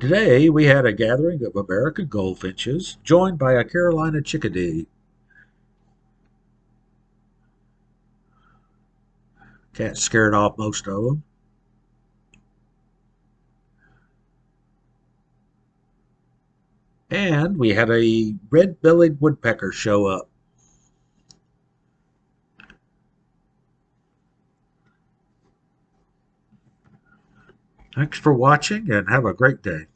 Today we had a gathering of American goldfinches joined by a Carolina chickadee. Cat scared off most of them. And we had a red-bellied woodpecker show up. Thanks for watching and have a great day.